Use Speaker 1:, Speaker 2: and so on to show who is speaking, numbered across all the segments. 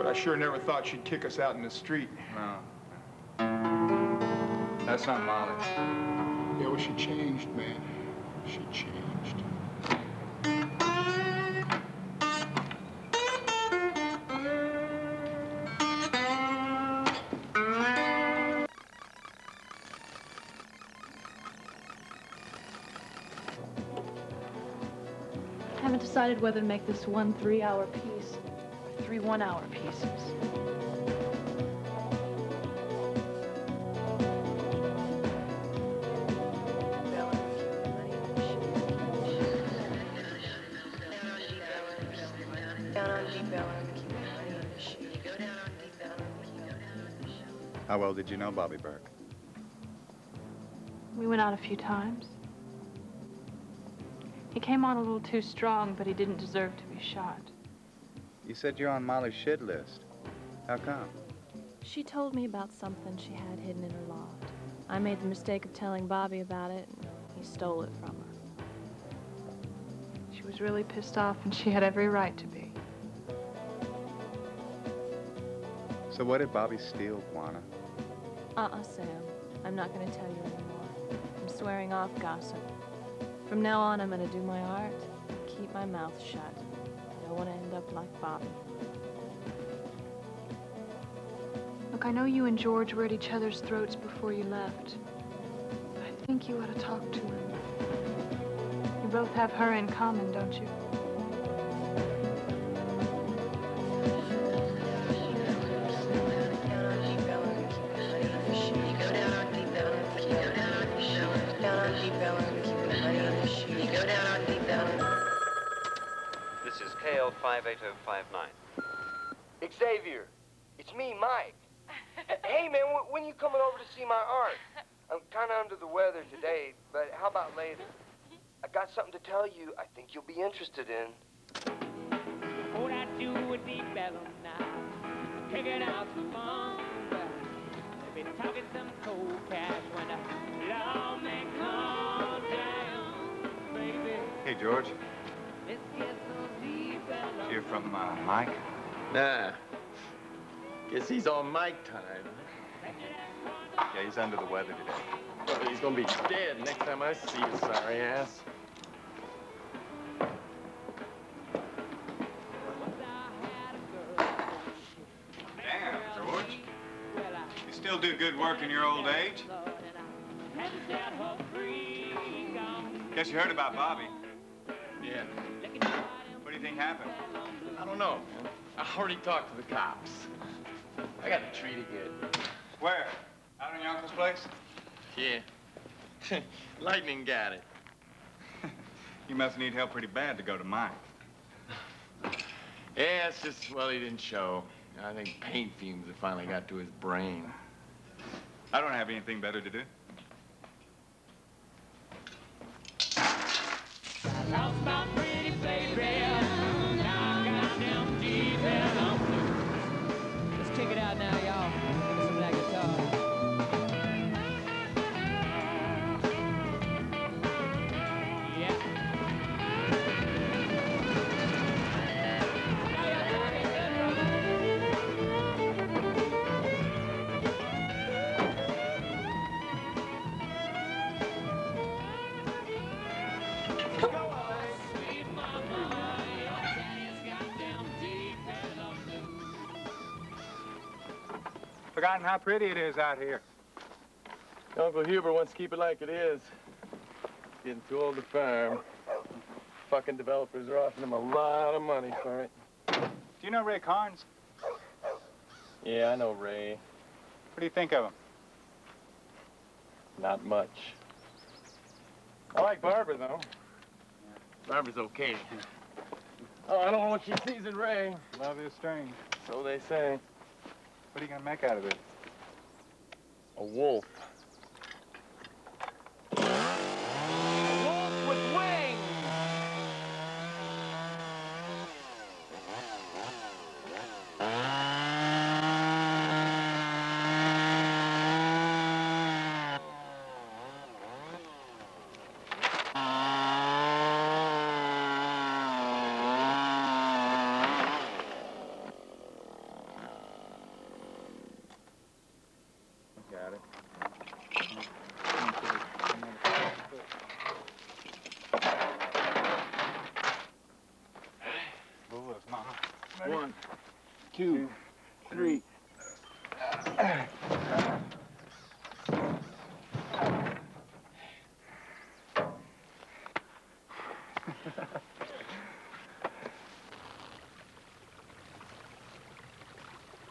Speaker 1: But I sure never thought she'd kick us out in the street.
Speaker 2: No. That's not Molly.
Speaker 1: Yeah, well, she changed, man. She changed.
Speaker 3: I haven't decided whether to make this one 3-hour piece or 3 one-hour pieces.
Speaker 2: How well did you know Bobby Burke?
Speaker 3: We went out a few times. He came on a little too strong, but he didn't deserve to be shot.
Speaker 2: You said you're on Molly's shit list. How come?
Speaker 3: She told me about something she had hidden in her loft. I made the mistake of telling Bobby about it, and he stole it from her. She was really pissed off, and she had every right to be.
Speaker 2: So what did Bobby steal, Juana?
Speaker 3: Sam. I'm not going to tell you anymore. I'm swearing off gossip. From now on, I'm going to do my art and keep my mouth shut. I don't want to end up like Bobby. Look, I know you and George were at each other's throats before you left. But I think you ought to talk to him. You both have her in common, don't you?
Speaker 4: This is KL 58059.
Speaker 5: Xavier, it's me, Mike. Hey, man, when you coming over to see my art? I'm kind of under the weather today, but how about later? I got something to tell you I think you'll be interested in.
Speaker 6: What I do with Deep Ellum now, kicking out some fun. They be talking some cold cash when the law may come down, baby.
Speaker 2: Hey, George.
Speaker 6: Let's get some Deep Ellum.
Speaker 2: You're from Mike?
Speaker 7: Nah. Guess he's on Mike time.
Speaker 2: Yeah, he's under the weather today.
Speaker 7: Well, he's gonna be dead next time I see his sorry ass.
Speaker 2: Damn, George. You still do good work in your old age? Guess you heard about Bobby.
Speaker 7: Yeah.
Speaker 2: What do you think happened?
Speaker 7: I don't know, man. I already talked to the cops. I got the treaty good.
Speaker 2: Where? Out in your uncle's place?
Speaker 7: Yeah. Lightning got it.
Speaker 2: You must need help pretty bad to go to Mike.
Speaker 7: Yeah, it's just, well, he didn't show. I think paint fumes have finally got to his brain.
Speaker 2: I don't have anything better to do.
Speaker 6: Lost my pretty baby. Now goddamn Deep Ellum. Let's check it out now, y'all. Give me some of that guitar.
Speaker 2: Forgotten how pretty it is out here.
Speaker 7: Uncle Hubert wants to keep it like it is. Getting too old to farm. Fucking developers are offering him a lot of money for it.
Speaker 2: Do you know Ray Carnes?
Speaker 7: Yeah, I know Ray.
Speaker 2: What do you think of him?
Speaker 7: Not much. I like Barbara, though. Barbara's okay. Oh, I don't know what she sees in Ray.
Speaker 2: Love is strange.
Speaker 7: So they say.
Speaker 2: What are you gonna make out of it?
Speaker 7: A wolf. A wolf with wings! 1, 2, 3.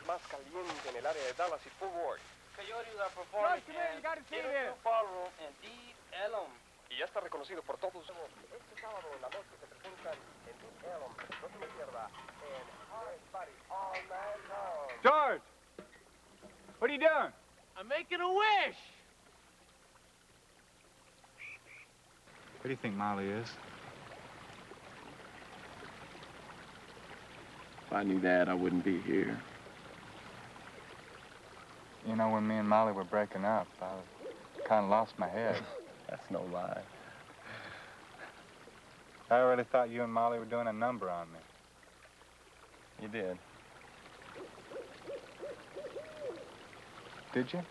Speaker 8: Más caliente en el área de Dallas y Fort Worth.
Speaker 9: Coyotes are performing in ballroom and Deep Ellum.
Speaker 8: Y ya está reconocido por todos. Este sábado en la noche se presentan en Deep Ellum. No se me pierda. En Barri all night long.
Speaker 2: George! What are you doing?
Speaker 9: I'm making a wish.
Speaker 2: What do you think Molly is?
Speaker 7: If I knew that, I wouldn't be here.
Speaker 2: You know, when me and Molly were breaking up, I kind of lost my head.
Speaker 7: That's no lie.
Speaker 2: I really thought you and Molly were doing a number on me.
Speaker 7: You did.
Speaker 2: Did you?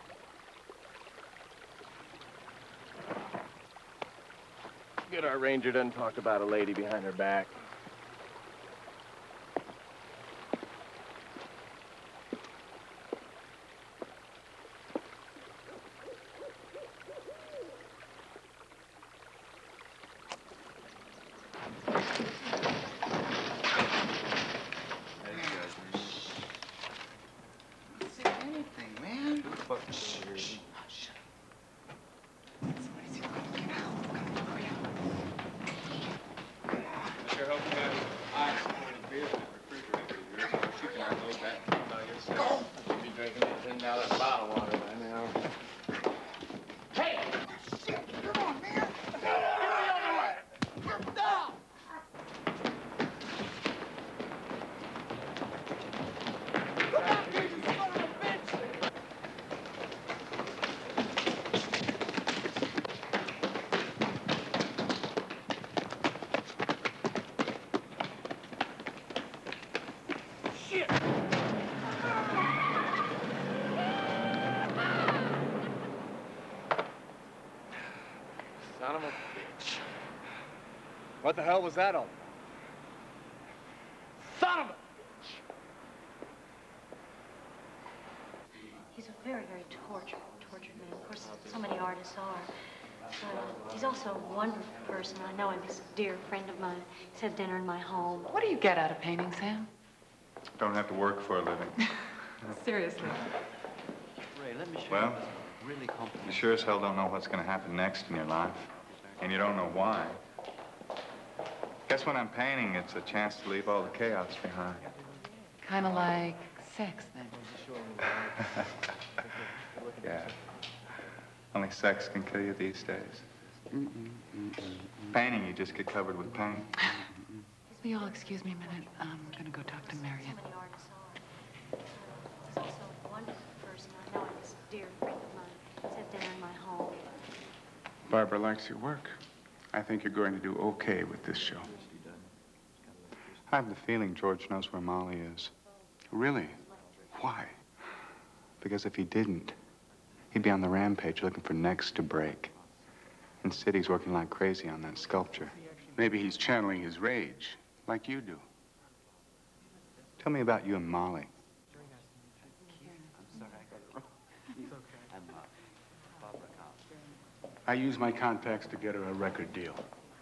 Speaker 7: Good, our ranger doesn't talk about a lady behind her back. Son of a bitch. What the hell was that all about? Son of a bitch!
Speaker 10: He's a very, very tortured man. Of course, so many artists are. But he's also a wonderful person. I know him. He's a dear friend of mine. He's had dinner in my home.
Speaker 11: What do you get out of painting, Sam?
Speaker 2: Don't have to work for a living.
Speaker 11: Seriously.
Speaker 4: Ray, let me show
Speaker 2: Well,
Speaker 4: you really complicated.
Speaker 2: You sure as hell don't know what's going to happen next in your life. And you don't know why. Guess when I'm painting, it's a chance to leave all the chaos behind.
Speaker 11: Kind of like sex, then.
Speaker 2: Yeah. Only sex can kill you these days. Painting, you just get covered with paint.
Speaker 11: Will you all excuse me a minute? I'm going to go talk to Marion.
Speaker 10: So many artists are. He's also a wonderful person. I know him. He's a dear friend of mine. He's had dinner in my home.
Speaker 12: Barbara likes your work. I think you're going to do okay with this show.
Speaker 2: I have the feeling George knows where Molly is.
Speaker 12: Really? Why?
Speaker 2: Because if he didn't, he'd be on the rampage looking for necks to break. And City's working like crazy on that sculpture.
Speaker 12: Maybe he's channeling his rage, like you do.
Speaker 2: Tell me about you and Molly.
Speaker 12: I use my contacts to get her a record deal.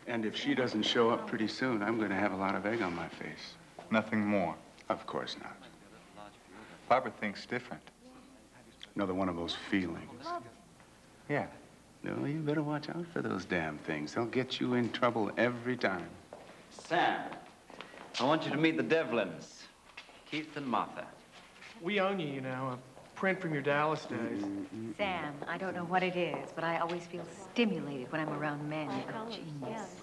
Speaker 12: And if she doesn't show up pretty soon, I'm going to have a lot of egg on my face.
Speaker 2: Nothing more.
Speaker 12: Of course not.
Speaker 2: Barbara thinks different.
Speaker 12: Another one of those feelings.
Speaker 2: Yeah.
Speaker 12: No, you better watch out for those damn things. They'll get you in trouble every time.
Speaker 4: Sam, I want you to meet the Devlins, Keith and Martha.
Speaker 13: We own you, you know. A print from your Dallas days.
Speaker 10: Sam, I don't know what it is, but I always feel stimulated when I'm around men of genius.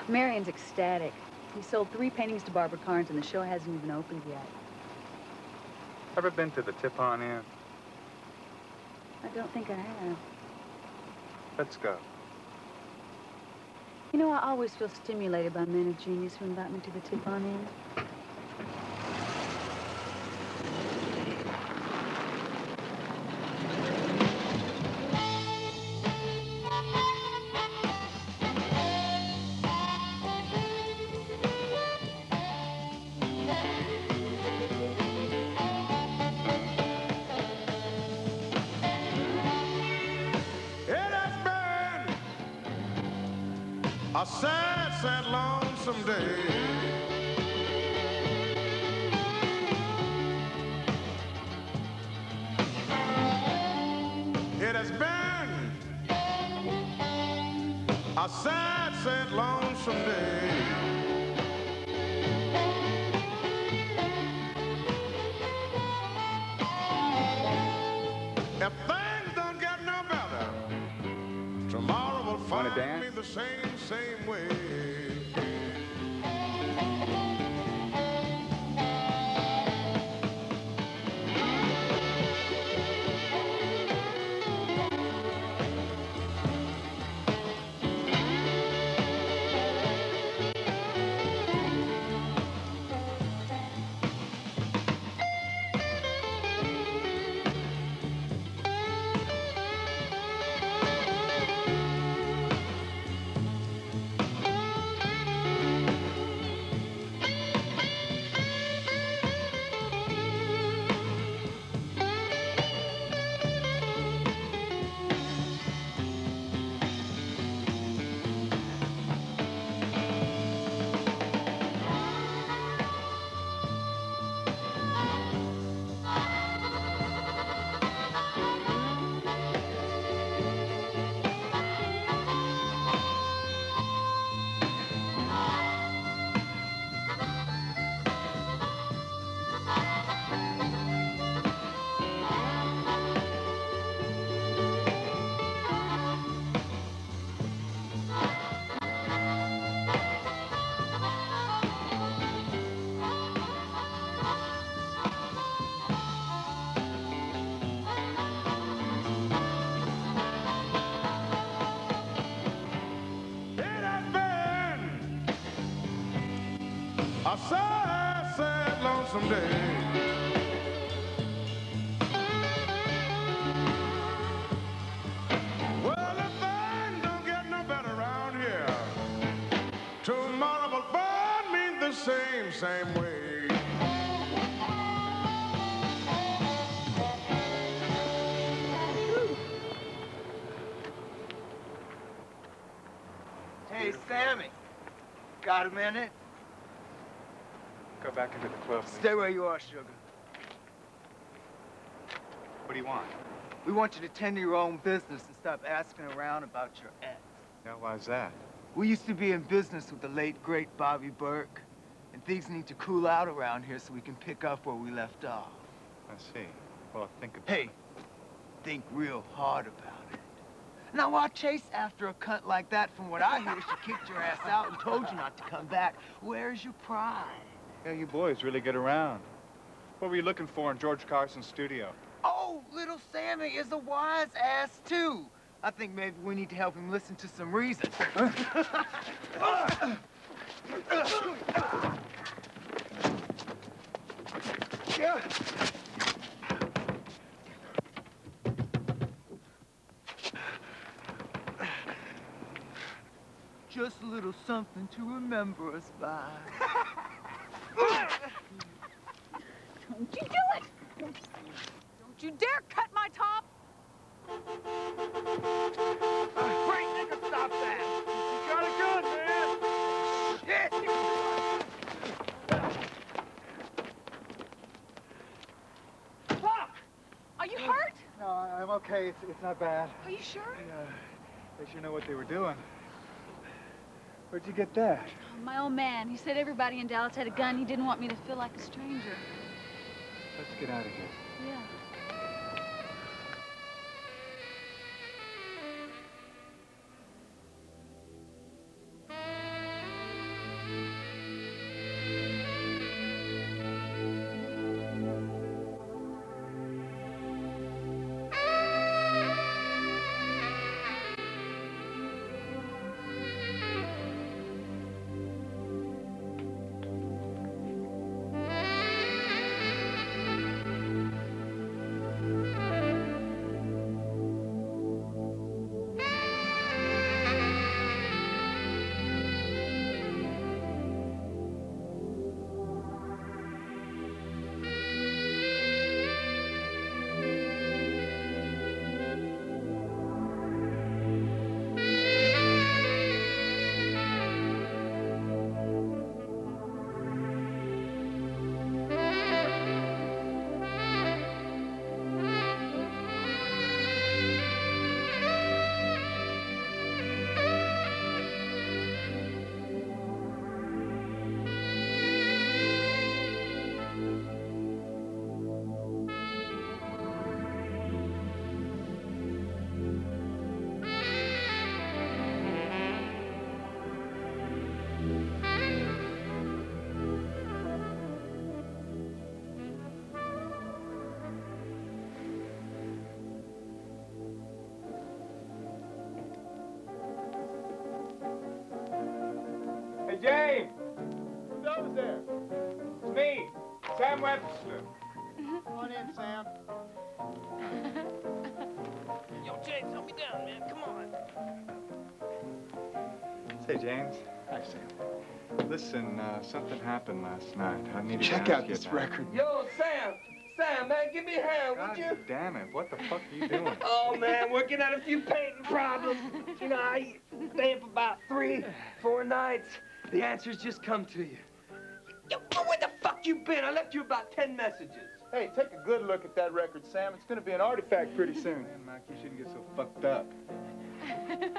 Speaker 14: Marion's ecstatic. He sold 3 paintings to Barbara Carnes, and the show hasn't even opened yet.
Speaker 2: Ever been to the Tip-On Inn?
Speaker 14: I don't think I have.
Speaker 2: Let's go.
Speaker 14: You know, I always feel stimulated by men of genius who invite me to the Tip-On Inn.
Speaker 15: a sad, sad, lonesome day. It has been a sad, sad, lonesome day. If things don't get no better, tomorrow will find me the same way. A sad, sad, lonesome day. Well, if things don't get no better around here, tomorrow will find me the same way.
Speaker 16: Hey, Sammy. Got a minute?
Speaker 2: Go back into the club, please.
Speaker 16: Stay where you are, sugar.
Speaker 2: What do you want?
Speaker 16: We want you to tend to your own business and stop asking around about your ex.
Speaker 2: Yeah, why's that?
Speaker 16: We used to be in business with the late, great Bobby Burke, and things need to cool out around here so we can pick up where we left off.
Speaker 2: I see. Well, think about
Speaker 16: Hey, think real hard about it. Now, why chase after a cunt like that? From what I hear, she kicked your ass out and told you not to come back. Where's your pride?
Speaker 2: Yeah, you boys really get around. What were you looking for in George Carson's studio?
Speaker 16: Oh, little Sammy is a wise ass, too. I think maybe we need to help him listen to some reason. Just a little something to remember us by.
Speaker 14: Don't you do it! Don't you dare cut my top!
Speaker 16: Frank, nigga, stop that! You got a gun, man! Shit!
Speaker 14: Fuck! Are you hurt?
Speaker 17: No, I'm okay. It's not bad.
Speaker 14: Are you sure?
Speaker 17: They sure know what they were doing. Where'd you get that?
Speaker 14: My old man. He said everybody in Dallas had a gun. He didn't want me to feel like a stranger.
Speaker 17: Let's get out of here.
Speaker 14: Yeah.
Speaker 2: Hey, James!
Speaker 7: Who's over there?
Speaker 2: It's me, Sam Webster.
Speaker 7: Come on in, Sam.
Speaker 9: Yo, James, help me down, man. Come on.
Speaker 2: Say, James. Hi, Sam. Listen, something happened last night. I need to
Speaker 7: Check
Speaker 2: ask
Speaker 7: out
Speaker 2: you
Speaker 7: this
Speaker 2: about it.
Speaker 7: record.
Speaker 5: Yo, Sam, man, give me a hand, would you?
Speaker 2: God damn it, what the fuck are you doing?
Speaker 5: Oh, man, working out a few painting problems. You know, I stay up about 3, 4 nights. The answers just come to you. Yo, where the fuck you been? I left you about 10 messages.
Speaker 7: Hey, take a good look at that record, Sam. It's gonna be an artifact pretty soon.
Speaker 2: Man, Mike, you shouldn't get so fucked up.
Speaker 7: You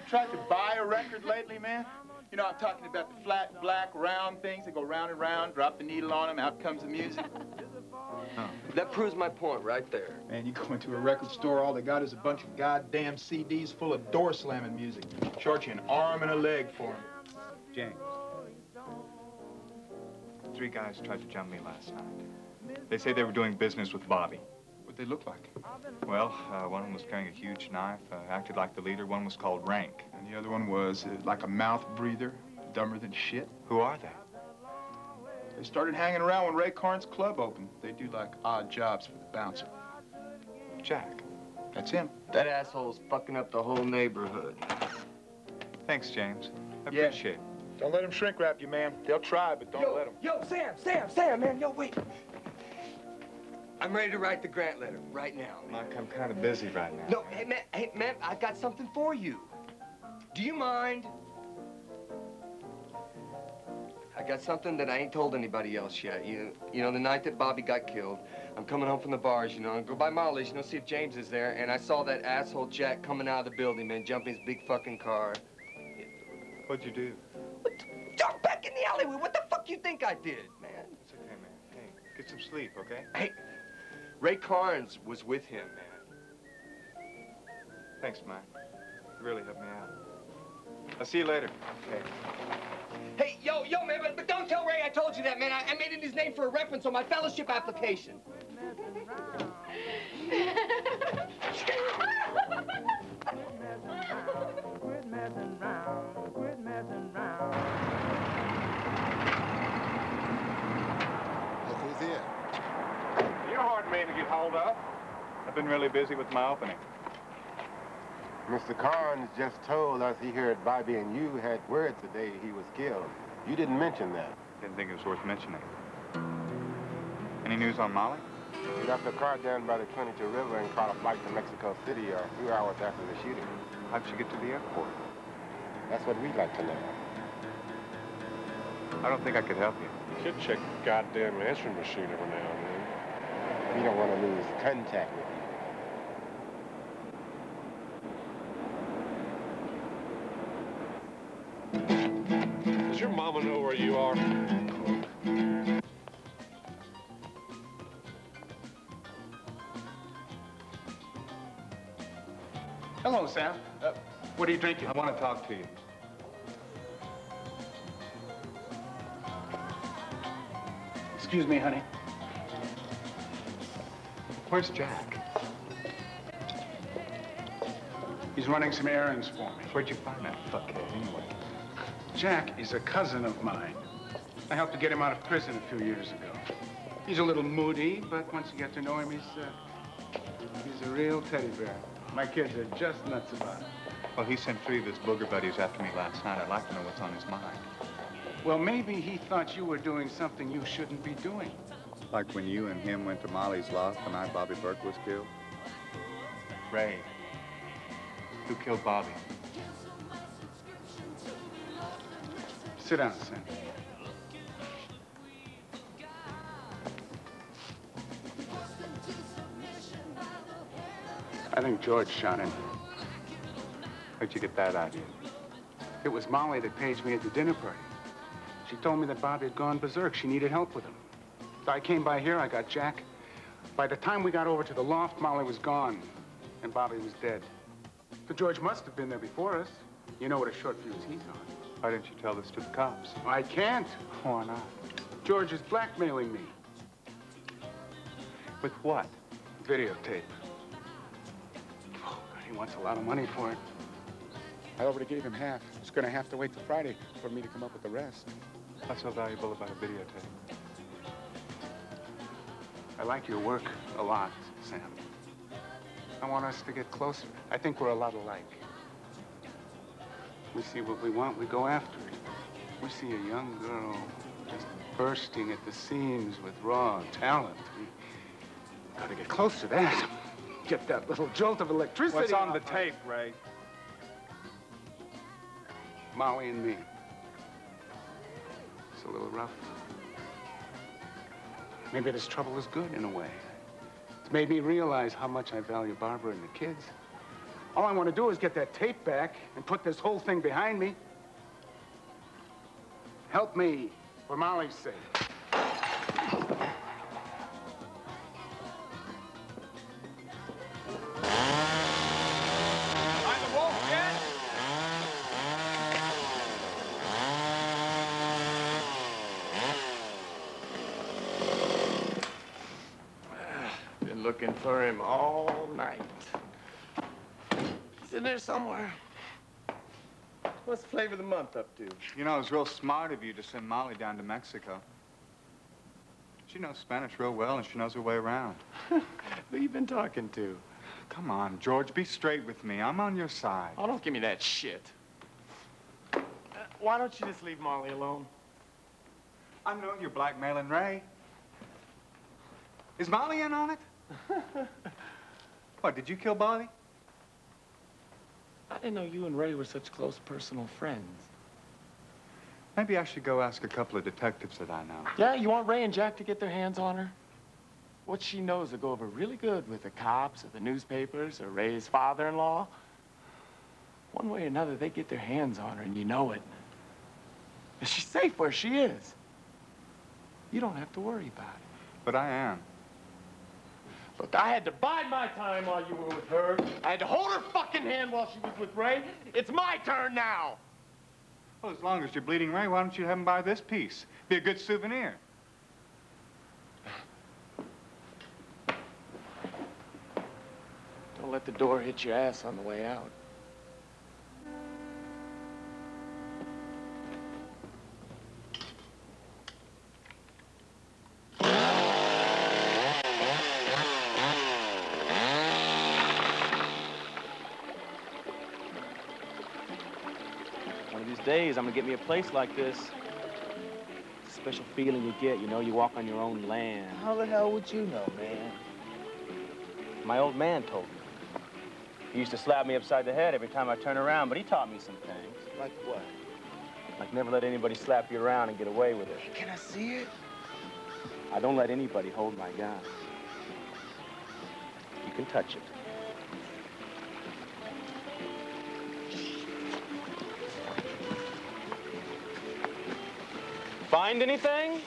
Speaker 7: tried to buy a record lately, man? You know, I'm talking about the flat, black, round things that go round and round, drop the needle on them, out comes the music.
Speaker 2: Oh.
Speaker 5: That proves my point right there.
Speaker 7: Man, you go into a record store, all they got is a bunch of goddamn CDs full of door slamming music. Charge you an arm and a leg for them.
Speaker 2: James. 3 guys tried to jump me last night. They say they were doing business with Bobby.
Speaker 7: What'd they look like?
Speaker 2: Well, one of them was carrying a huge knife, acted like the leader. One was called Rank.
Speaker 7: And the other one was like a mouth breather, dumber than shit.
Speaker 2: Who are they?
Speaker 7: They started hanging around when Ray Karn's club opened. They do like odd jobs for the bouncer.
Speaker 2: Jack.
Speaker 7: That's him.
Speaker 5: That asshole's fucking up the whole neighborhood.
Speaker 2: Thanks, James. I appreciate it.
Speaker 7: Don't let them shrink wrap you, man. They'll try, but don't let them.
Speaker 5: Yo, Sam, man, yo, wait. I'm ready to write the grant letter right now.
Speaker 2: Mike, I'm kind of busy right now.
Speaker 5: No, hey, man, I got something for you. Do you mind? I got something that I ain't told anybody else yet. You know, the night that Bobby got killed, I'm coming home from the bars, you know, and go by Molly's, you know, see if James is there, and I saw that asshole Jack coming out of the building, man, jumping his big fucking car.
Speaker 2: What'd you do?
Speaker 5: Jump back in the alleyway. What the fuck you think I did, man?
Speaker 2: It's okay, man. Hey, get some sleep, okay?
Speaker 5: Hey, Ray Karns was with him, man.
Speaker 2: Thanks, Mike. You really helped me out. I'll see you later. Okay.
Speaker 5: Hey, yo, man, but don't tell Ray I told you that, man. I made it his name for a reference on my fellowship application.
Speaker 6: Quit messing around. Quit messing around.
Speaker 18: Look who's here.
Speaker 2: You're a hard man to get hold of. I've been really busy with my opening.
Speaker 18: Mr. Karns just told us he heard Bobby and you had word today he was killed. You didn't mention that.
Speaker 2: Didn't think it was worth mentioning. Any news on Molly?
Speaker 18: He left a car down by the 22 River and caught a flight to Mexico City a few hours after the shooting.
Speaker 2: How'd she get to the airport?
Speaker 18: That's what we'd like to know.
Speaker 2: I don't think I could help you.
Speaker 19: You should check the goddamn answering machine every now and then.
Speaker 18: We don't want to lose contact with
Speaker 19: you. Does your mama know where you are?
Speaker 12: Hello, Sam. What are you drinking?
Speaker 2: I want to talk to you.
Speaker 12: Excuse me, honey.
Speaker 2: Where's Jack?
Speaker 12: He's running some errands for me.
Speaker 2: Where'd you find that fuckhead, anyway?
Speaker 12: Jack is a cousin of mine. I helped to get him out of prison a few years ago. He's a little moody, but once you get to know him, he's a real teddy bear. My kids are just nuts about him.
Speaker 2: Well, he sent 3 of his booger buddies after me last night. I'd like to know what's on his mind.
Speaker 12: Well, maybe he thought you were doing something you shouldn't be doing.
Speaker 2: Like when you and him went to Molly's loft the night Bobby Burke was killed? Ray. Who killed Bobby?
Speaker 12: Sit down, Sam. I think George shot him.
Speaker 2: Where'd you get that idea?
Speaker 12: It was Molly that paged me at the dinner party. She told me that Bobby had gone berserk. She needed help with him. So I came by here, I got Jack. By the time we got over to the loft, Molly was gone, and Bobby was dead. So George must have been there before us. You know what a short fuse he's on.
Speaker 2: Why didn't you tell this to the cops?
Speaker 12: I can't.
Speaker 2: Why not?
Speaker 12: George is blackmailing me.
Speaker 2: With what?
Speaker 12: Videotape. Oh, God, he wants a lot of money for it. I already gave him half. He's gonna have to wait till Friday for me to come up with the rest.
Speaker 2: What's so valuable about a videotape?
Speaker 12: I like your work a lot, Sam. I want us to get closer. I think we're a lot alike. We see what we want, we go after it. We see a young girl just bursting at the seams with raw talent. We gotta get close to that. Get that little jolt of electricity.
Speaker 2: What's on the tape, Ray?
Speaker 12: Molly and me. It's a little rough. Maybe this trouble is good in a way. It's made me realize how much I value Barbara and the kids. All I want to do is get that tape back and put this whole thing behind me. Help me, for Molly's sake.
Speaker 7: Looking for him all night. He's in there somewhere. What's the flavor of the month up to?
Speaker 2: You know, it was real smart of you to send Molly down to Mexico. She knows Spanish real well, and she knows her way around.
Speaker 7: Who you been talking to?
Speaker 2: Come on, George, be straight with me. I'm on your side.
Speaker 7: Oh, don't give me that shit. Why don't you just leave Molly alone?
Speaker 2: I know you're blackmailing Ray. Is Molly in on it? What, did you kill Barri?
Speaker 7: I didn't know you and Ray were such close personal friends.
Speaker 2: Maybe I should go ask a couple of detectives that I know.
Speaker 7: Yeah, you want Ray and Jack to get their hands on her? What she knows will go over really good with the cops or the newspapers or Ray's father-in-law. One way or another, they get their hands on her, and you know it. And she's safe where she is. You don't have to worry about it.
Speaker 2: But I am.
Speaker 7: Look, I had to bide my time while you were with her. I had to hold her fucking hand while she was with Ray. It's my turn now.
Speaker 2: Well, as long as you're bleeding Ray, why don't you have him buy this piece? Be a good souvenir.
Speaker 7: Don't let the door hit your ass on the way out.
Speaker 9: Days, I'm gonna get me a place like this. It's a special feeling you get, you know, you walk on your own land.
Speaker 16: How the hell would you know, man?
Speaker 9: My old man told me. He used to slap me upside the head every time I turn around, but he taught me some things.
Speaker 16: Like what?
Speaker 9: Like never let anybody slap you around and get away with it.
Speaker 16: Can I see it?
Speaker 9: I don't let anybody hold my gun. You can touch it. Find anything?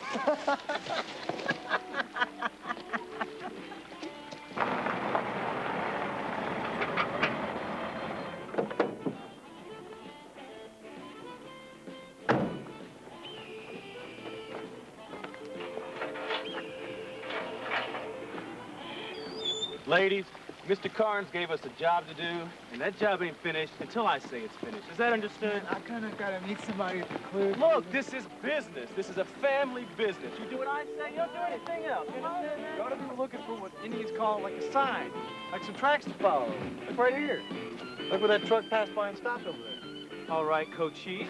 Speaker 9: Ladies, Mr. Carnes gave us a job to do, and that job ain't finished until I say it's finished. Is that understood?
Speaker 16: I kind of got to meet somebody at the club.
Speaker 9: Look, this is business. This is a family business. You do what I say, you don't do anything else. You understand that?
Speaker 13: You ought to be looking for what Indians call like a sign, like some tracks to follow. Like right here. Look where that truck passed by and stopped over there.
Speaker 9: All right, Cochise.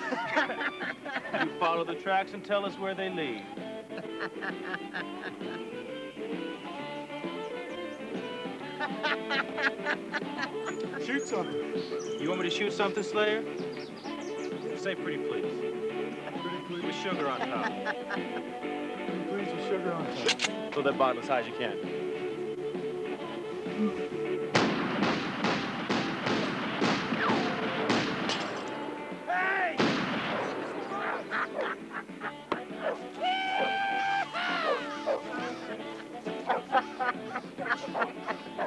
Speaker 9: You follow the tracks and tell us where they lead.
Speaker 13: Shoot something.
Speaker 9: You want me to shoot something, Slayer? Say pretty please.
Speaker 13: Pretty please.
Speaker 9: With sugar on top.
Speaker 13: Pretty please with sugar on top.
Speaker 9: Fill that bottle as high as you can.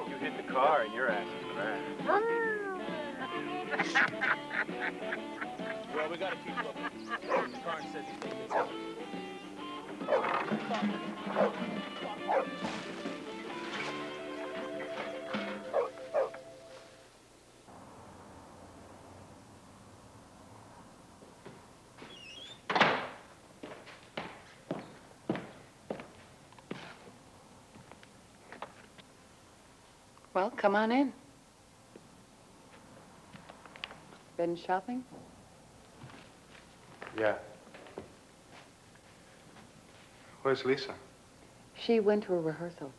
Speaker 9: You hit the car and your ass is crashed. Well, we gotta keep looking. The car says he's taking it out.
Speaker 11: Well, come on in. Been shopping?
Speaker 2: Yeah. Where's Lisa?
Speaker 11: She went to a rehearsal.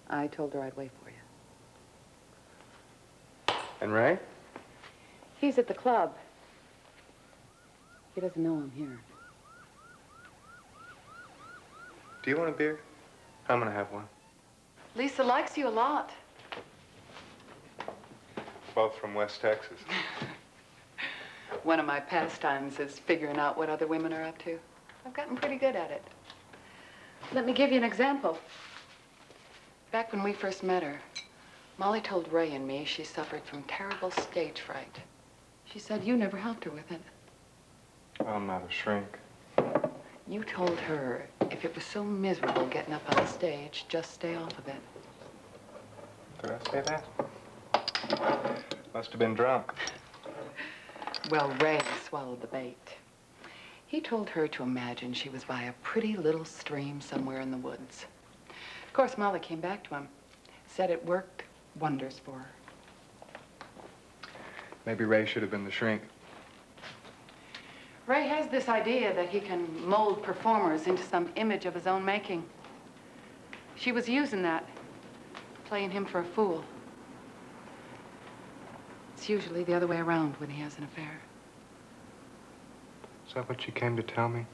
Speaker 11: I told her I'd wait for you.
Speaker 2: And Ray?
Speaker 11: He's at the club. He doesn't know I'm here.
Speaker 2: Do you want a beer? I'm gonna have one.
Speaker 11: Lisa likes you a lot.
Speaker 2: Both from West Texas.
Speaker 11: One of my pastimes is figuring out what other women are up to. I've gotten pretty good at it. Let me give you an example. Back when we first met her, Molly told Ray and me she suffered from terrible stage fright. She said you never helped her with it.
Speaker 2: I'm not a shrink.
Speaker 11: You told her if it was so miserable getting up on the stage, just stay off of it.
Speaker 2: Did I say that? Must have been drunk.
Speaker 11: Well, Ray swallowed the bait. He told her to imagine she was by a pretty little stream somewhere in the woods. Of course, Molly came back to him, said it worked wonders for her.
Speaker 2: Maybe Ray should have been the shrink.
Speaker 11: Ray has this idea that he can mold performers into some image of his own making. She was using that, playing him for a fool. It's usually the other way around when he has an affair.
Speaker 2: Is that what you came to tell me?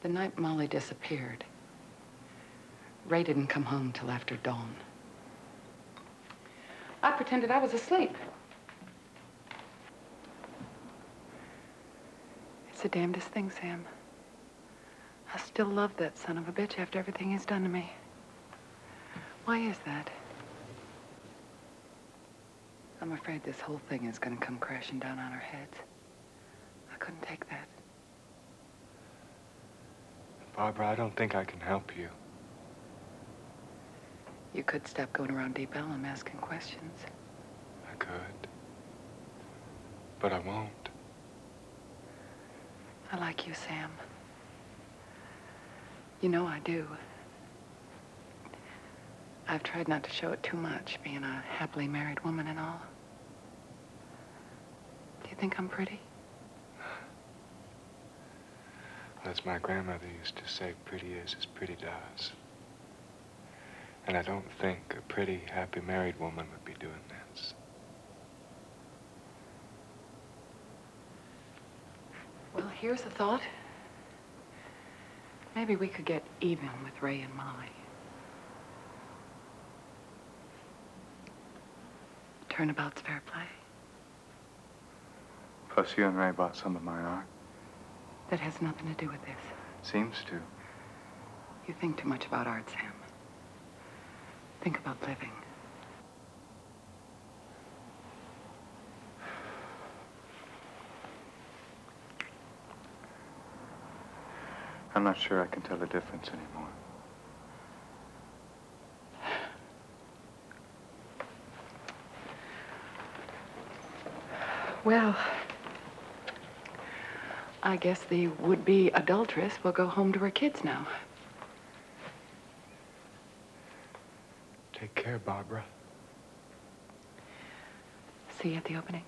Speaker 11: The night Molly disappeared, Ray didn't come home till after dawn. I pretended I was asleep. It's the damnedest thing, Sam. I still love that son of a bitch after everything he's done to me. Why is that? I'm afraid this whole thing is going to come crashing down on our heads. I couldn't take that.
Speaker 2: Barbara, I don't think I can help you.
Speaker 11: You could stop going around Deep Ellum asking questions.
Speaker 2: I could. But I won't.
Speaker 11: I like you, Sam. You know I do. I've tried not to show it too much, being a happily married woman and all. Do you think I'm pretty?
Speaker 2: As my grandmother used to say, pretty is as pretty does. And I don't think a pretty, happy married woman would be doing this.
Speaker 11: Well, here's a thought. Maybe we could get even with Ray and Molly. Turnabout's fair play.
Speaker 2: Plus, you and Ray bought some of my art.
Speaker 11: That has nothing to do with this.
Speaker 2: Seems to.
Speaker 11: You think too much about art, Sam. Think about living.
Speaker 2: I'm not sure I can tell the difference anymore.
Speaker 11: Well, I guess the would-be adulteress will go home to her kids now.
Speaker 2: Take care, Barbara.
Speaker 11: See you at the opening.